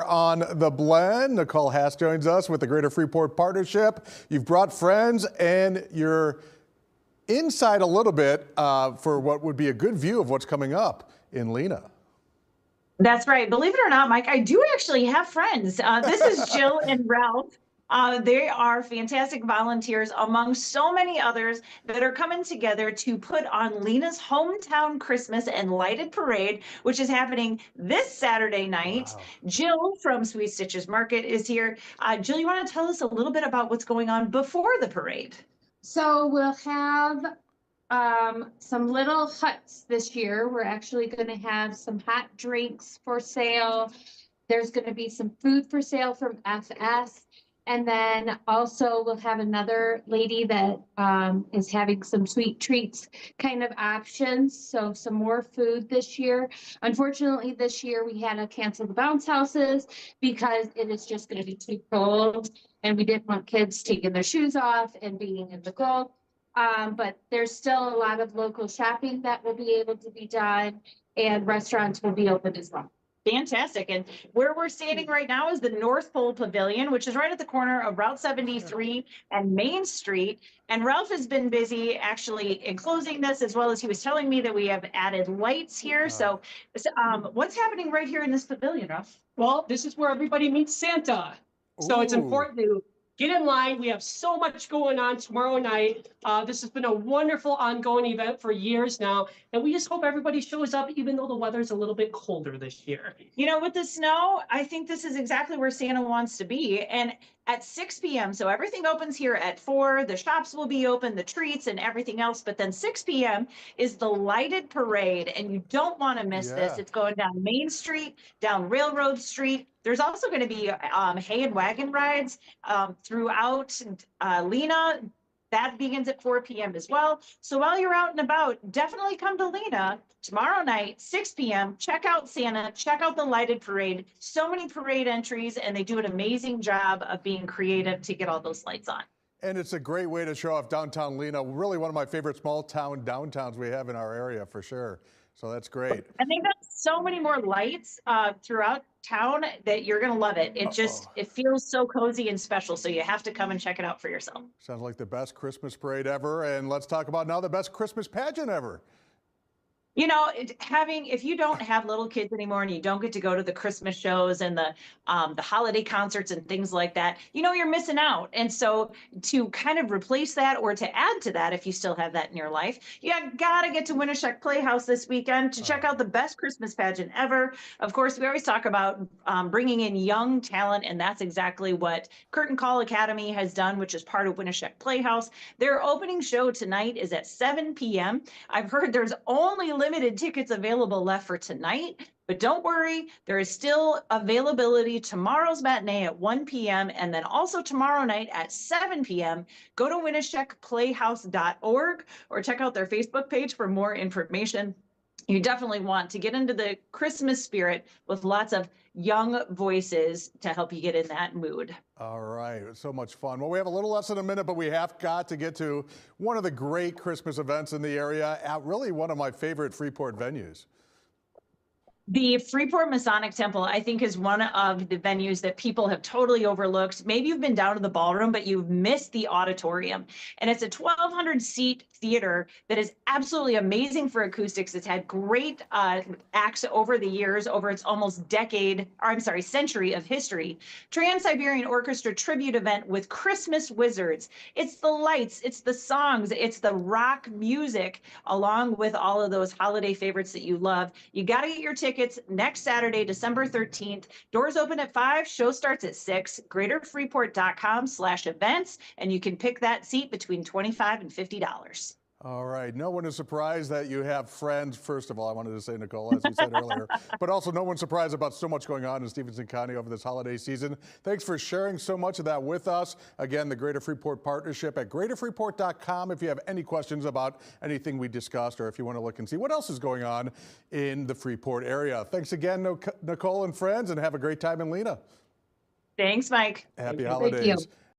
On the blend, Nicole Hass joins us with the Greater Freeport Partnership. You've brought friends and you're inside a little bit for what would be a good view of what's coming up in Lena. That's right. Believe it or not, Mike, I do actually have friends. This is Jill and Ralph. They are fantastic volunteers among so many others that are coming together to put on Lena's Hometown Christmas and Lighted Parade, which is happening this Saturday night. Wow. Jill from Sweet Stitches Market is here. Jill, you want to tell us a little bit about what's going on before the parade? So we'll have some little huts this year. We're actually going to have some hot drinks for sale. There's going to be some food for sale from FS. And then also we'll have another lady that is having some sweet treats kind of options. So some more food this year. Unfortunately, this year we had to cancel the bounce houses because it is just going to be too cold. And we didn't want kids taking their shoes off and being in the cold. But there's still a lot of local shopping that will be able to be done, and restaurants will be open as well. Fantastic. And where we're standing right now is the North Pole Pavilion, which is right at the corner of Route 73 and Main Street. And Ralph has been busy actually enclosing this, as well as he was telling me that we have added lights here. So what's happening right here in this pavilion, Ralph? Well, this is where everybody meets Santa. So it's important to get in line. We have so much going on tomorrow night. This has been a wonderful ongoing event for years now. And we just hope everybody shows up, even though the weather's a little bit colder this year. You know, with the snow, I think this is exactly where Santa wants to be. And at 6 p.m., so everything opens here at 4. The shops will be open, the treats and everything else. But then 6 p.m. is the lighted parade. And you don't want to miss this. It's going down Main Street, down Railroad Street. There's also going to be hay and wagon rides throughout Lena. That begins at 4 p.m. as well. So while you're out and about, definitely come to Lena tomorrow night, 6 p.m. Check out Santa, check out the lighted parade. So many parade entries, and they do an amazing job of being creative to get all those lights on. And it's a great way to show off downtown Lena. Really one of my favorite small town downtowns we have in our area for sure. So that's great. And they've got so many more lights throughout town that you're going to love it. It feels so cozy and special. So you have to come and check it out for yourself. Sounds like the best Christmas parade ever. And let's talk about now the best Christmas pageant ever. You know, if you don't have little kids anymore and you don't get to go to the Christmas shows and the holiday concerts and things like that, you know, you're missing out. And so to kind of replace that, or to add to that, if you still have that in your life, you gotta get to Winneshuck Playhouse this weekend to check out the best Christmas pageant ever. Of course, we always talk about bringing in young talent, and that's exactly what Curtain Call Academy has done, which is part of Winneshuck Playhouse. Their opening show tonight is at 7 p.m. I've heard there's only limited tickets available left for tonight, but don't worry, there is still availability tomorrow's matinee at 1 p.m. and then also tomorrow night at 7 p.m. Go to winneshuckplayhouse.org or check out their Facebook page for more information. You definitely want to get into the Christmas spirit with lots of young voices to help you get in that mood. All right, so much fun. Well, we have a little less than a minute, but we have got to get to one of the great Christmas events in the area at really one of my favorite Freeport venues. The Freeport Masonic Temple, I think, is one of the venues that people have totally overlooked. Maybe you've been down to the ballroom, but you've missed the auditorium. And it's a 1,200-seat theater that is absolutely amazing for acoustics. It's had great acts over the years, over its almost century of history. Trans-Siberian Orchestra tribute event with Christmas wizards. It's the lights, it's the songs, it's the rock music, along with all of those holiday favorites that you love. You got to get your tickets next Saturday, December 13th. Doors open at 5, show starts at 6, greaterfreeport.com/events, and you can pick that seat between $25 and $50. All right. No one is surprised that you have friends. First of all, I wanted to say, Nicole, as you said earlier, but also no one's surprised about so much going on in Stephenson County over this holiday season. Thanks for sharing so much of that with us. Again, the Greater Freeport Partnership at greaterfreeport.com if you have any questions about anything we discussed, or if you want to look and see what else is going on in the Freeport area. Thanks again, Nicole and friends, and have a great time in Lena. Thanks, Mike. Happy holidays. Thank you.